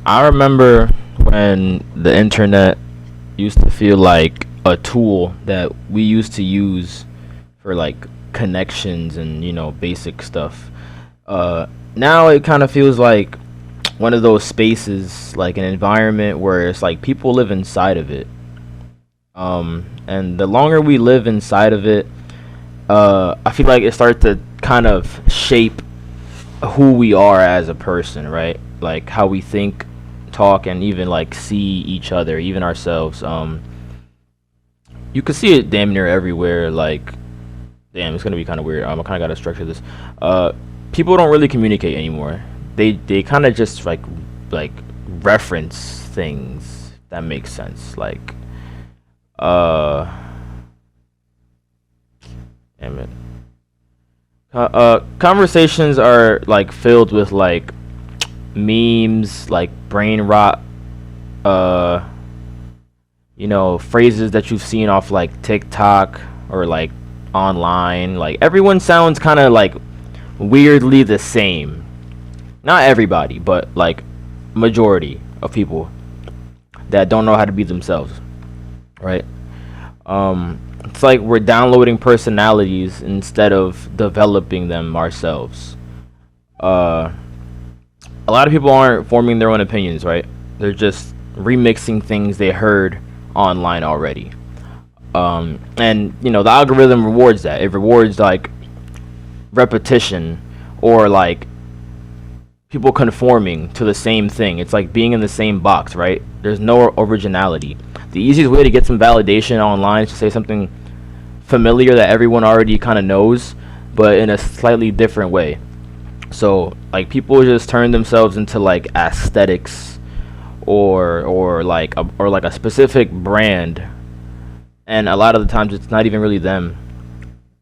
I remember when the internet used to feel like a tool that we used to use for like connections and basic stuff. Now it kind of feels like one of those spaces, like an environment where it's like people live inside of it. And the longer we live inside of it, I feel like it starts to kind of shape who we are as a person, right? Like how we think, talk, and even like see each other, even ourselves. You can see it damn near everywhere. Like, damn, it's gonna be kind of weird. I kind of gotta structure this. Uh, People don't really communicate anymore. They kind of just like reference things. If that makes sense. Like, uh, damn it. Conversations are like filled with like memes, like brain rot, uh, phrases that you've seen off like TikTok or like online. Like everyone sounds kind of like weirdly the same. Not everybody, but like majority of people that don't know how to be themselves, right? It's like we're downloading personalities instead of developing them ourselves. Uh, a lot of people aren't forming their own opinions, right? They're just remixing things they heard online already. And the algorithm rewards that. It rewards like repetition or like people conforming to the same thing. It's like being in the same box, right? There's no originality. The easiest way to get some validation online is to say something familiar that everyone already kind of knows, but in a slightly different way. So like people just turn themselves into like aesthetics or like a specific brand, and a lot of the times it's not even really them.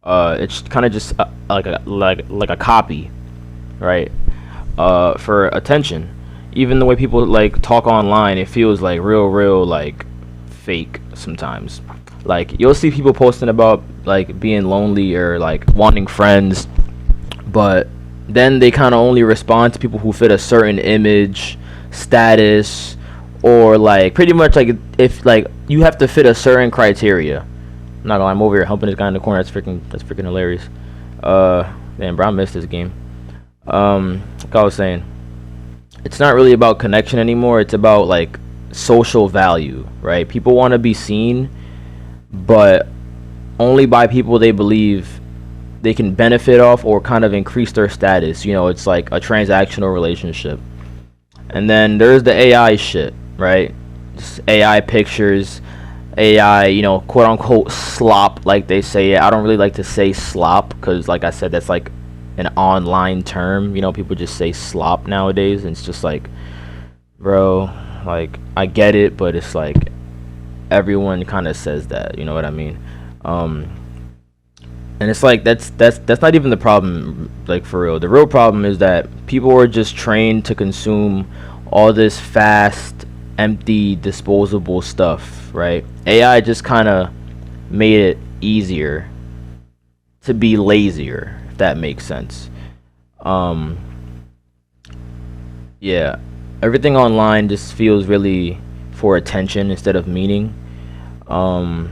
It's kind of just like a copy, right? For attention. Even the way people like talk online, it feels like real like fake sometimes. Like you'll see people posting about like being lonely or like wanting friends, but then they kind of only respond to people who fit a certain image, status, or like pretty much like if like you have to fit a certain criteria. I'm not gonna lie, I'm over here helping this guy in the corner. That's freaking hilarious. Man, Brown missed this game. Like I was saying, it's not really about connection anymore. It's about like social value, right? People want to be seen, but only by people they believe they can benefit off or kind of increase their status. It's like a transactional relationship. And then there's the AI shit, right? Just AI pictures, AI, quote unquote slop, like they say it. I don't really like to say slop because, like I said, that's like an online term. People just say slop nowadays, and it's just like, bro, like I get it, but it's like everyone kind of says that. You know what I mean? And it's like that's not even the problem. Like for real, the real problem is that people are just trained to consume all this fast, empty, disposable stuff, right? AI just kind of made it easier to be lazier, if that makes sense. Um, yeah, everything online just feels really for attention instead of meaning. Um,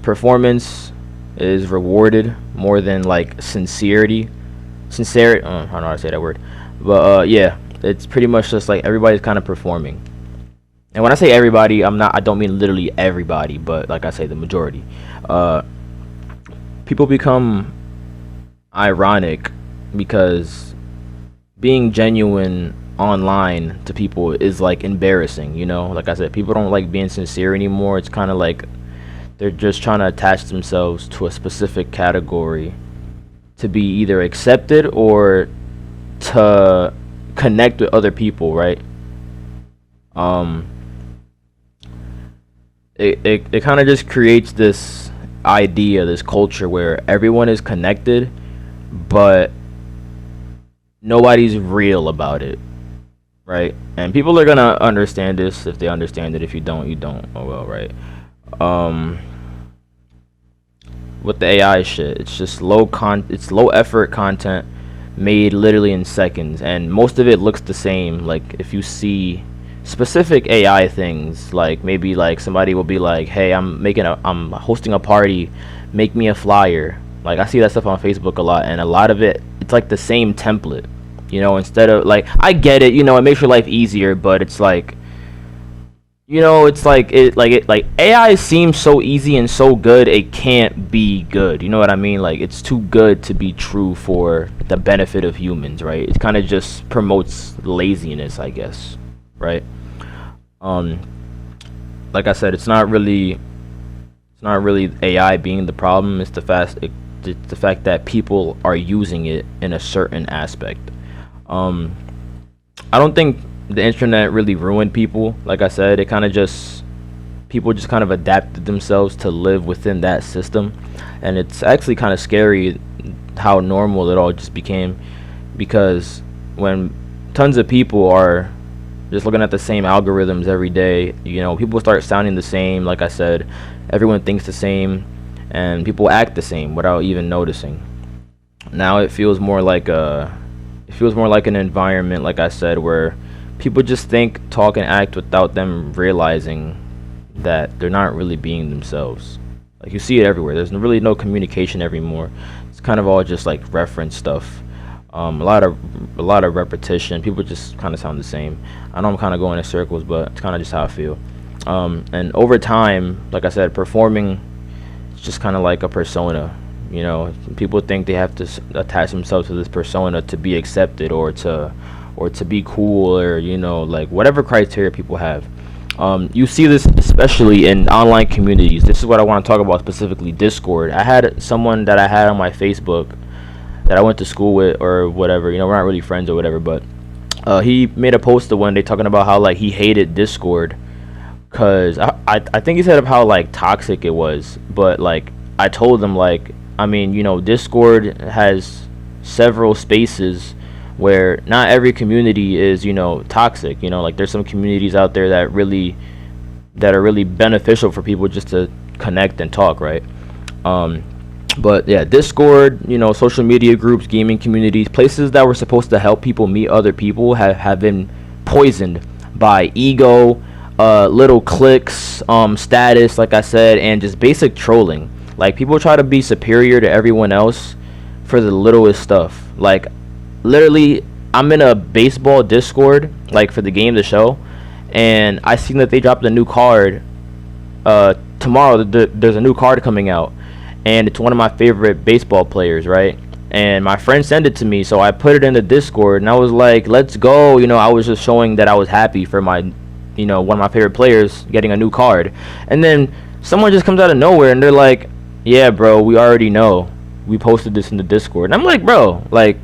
Performance is rewarded more than like sincerity. Sincerity, I don't know how to say that word, but yeah, it's pretty much just like everybody's kind of performing. And when I say everybody, I don't mean literally everybody, but like I say, the majority. Uh, People become ironic because being genuine online to people is like embarrassing. Like I said, people don't like being sincere anymore. It's kind of like they're just trying to attach themselves to a specific category to be either accepted or to connect with other people, right? Um, it kind of just creates this idea, this culture where everyone is connected, but nobody's real about it, right? And people are gonna understand this if they understand it. If you don't, you don't. Oh well, right? Um, with the AI shit, it's just it's low effort content made literally in seconds, and most of it looks the same. Like if you see specific AI things, like maybe like somebody will be like, "Hey, I'm hosting a party, make me a flyer." Like I see that stuff on Facebook a lot, and a lot of it's like the same template. Instead of like, I get it, it makes your life easier, but it's like, it's like AI seems so easy and so good, it can't be good. You know what I mean? Like it's too good to be true for the benefit of humans, right? It kind of just promotes laziness, I guess, right? Um, like I said, it's not really AI being the problem. It's the fact that people are using it in a certain aspect. Um, I don't think the internet really ruined people. Like I said, it kind of just people just kind of adapted themselves to live within that system, and it's actually kind of scary how normal it all just became, because when tons of people are just looking at the same algorithms every day, people start sounding the same. Like I said, everyone thinks the same, and people act the same without even noticing. Now it feels more like an environment, like I said, where people just think, talk, and act without them realizing that they're not really being themselves. Like you see it everywhere. There's really no communication anymore. It's kind of all just like reference stuff. A lot of repetition. People just kind of sound the same. I know I'm kind of going in circles, but it's kind of just how I feel. And over time, like I said, performing is just kind of like a persona. People think they have to attach themselves to this persona to be accepted, or to be cool, or like whatever criteria people have. You see this especially in online communities. This is what I want to talk about specifically. Discord. I had someone that I had on my Facebook that I went to school with or whatever. We're not really friends or whatever, but he made a post the one day talking about how like he hated Discord because I think he said of how like toxic it was, but like I told him like, I mean, Discord has several spaces where not every community is, toxic. Like there's some communities out there that are really beneficial for people just to connect and talk, right? Um, but yeah, Discord, social media groups, gaming communities, places that were supposed to help people meet other people have been poisoned by ego, little clicks, status, like I said, and just basic trolling. Like people try to be superior to everyone else for the littlest stuff. Like literally, I'm in a baseball Discord, like for the game, the show, and I seen that they dropped a new card. Tomorrow there's a new card coming out, and it's one of my favorite baseball players, right? And my friend sent it to me, so I put it in the Discord, and I was like, "Let's go!" I was just showing that I was happy for one of my favorite players getting a new card, and then someone just comes out of nowhere, and they're like, "Yeah, bro, we already know. We posted this in the Discord." And I'm like, "Bro, like,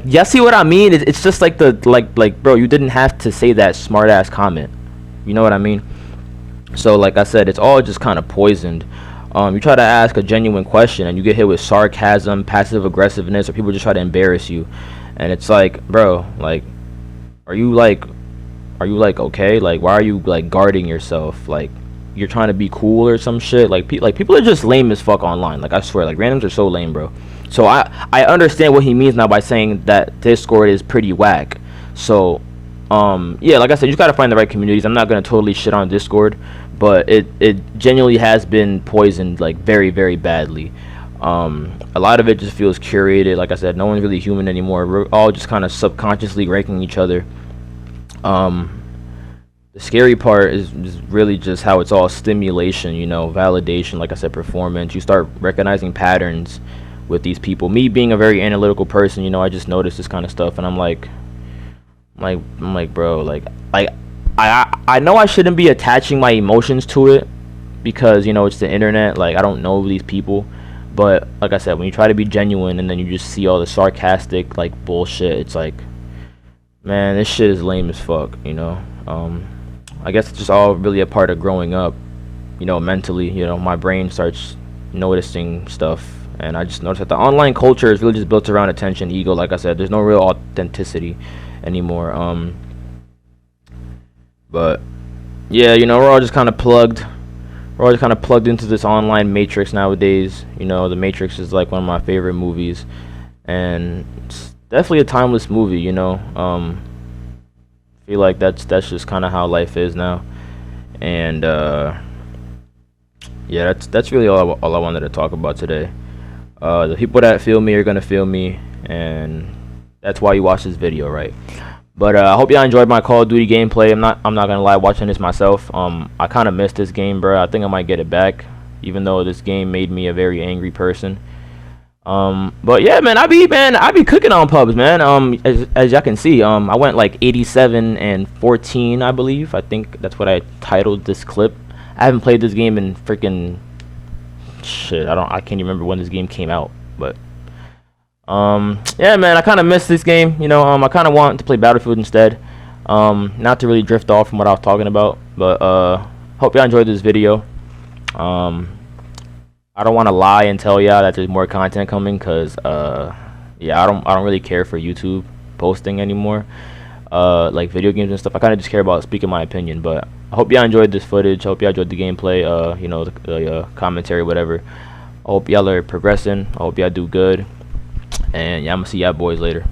y'all see what I mean? It's just like bro, you didn't have to say that smart ass comment. You know what I mean?" So, like I said, it's all just kind of poisoned. You try to ask a genuine question, and you get hit with sarcasm, passive aggressiveness, or people just try to embarrass you. And it's like, bro, like, are you like okay? Like, why are you like guarding yourself? Like, you're trying to be cool or some shit. Like, people are just lame as fuck online. Like, I swear, like randoms are so lame, bro. So I understand what he means now by saying that Discord is pretty whack. So yeah, like I said, you just gotta find the right communities. I'm not gonna totally shit on Discord, but it genuinely has been poisoned like very, very badly. A lot of it just feels curated. Like I said, no one's really human anymore. We're all just kind of subconsciously ranking each other. The scary part is really just how it's all stimulation, validation, like I said, performance. You start recognizing patterns with these people. Me being a very analytical person, I just notice this kind of stuff, and I'm like, bro, like I know I shouldn't be attaching my emotions to it because it's the internet. Like I don't know these people, but like I said, when you try to be genuine and then you just see all the sarcastic like bullshit, it's like, man, this shit is lame as fuck. I guess it's just all really a part of growing up. Mentally, my brain starts noticing stuff, and I just noticed that the online culture is really just built around attention, ego. Like I said, there's no real authenticity anymore. But yeah, we're all just kind of plugged. We're all just kind of plugged into this online matrix nowadays. The Matrix is like one of my favorite movies, and it's definitely a timeless movie. Feel like that's just kind of how life is now, and yeah, that's really all I wanted to talk about today. The people that feel me are gonna feel me, and that's why you watch this video, right? But I hope y'all enjoyed my Call of Duty gameplay. I'm not gonna lie, watching this myself. I kind of missed this game, bro. I think I might get it back, even though this game made me a very angry person. But yeah, man, I be cooking on pubs, man. As y'all can see, I went like 87 and 14, I believe. I think that's what I titled this clip. I haven't played this game in freaking shit. I can't even remember when this game came out, but yeah, man, I kind of missed this game. I kind of want to play Battlefield instead. Not to really drift off from what I was talking about, but hope y'all enjoyed this video. I don't want to lie and tell y'all that there's more content coming, cause yeah, I don't really care for YouTube posting anymore. Like video games and stuff. I kind of just care about speaking my opinion. But I hope y'all enjoyed this footage. I hope y'all enjoyed the gameplay. The commentary, whatever. I hope y'all are progressing. I hope y'all do good. And yeah, I'm gonna see y'all boys later.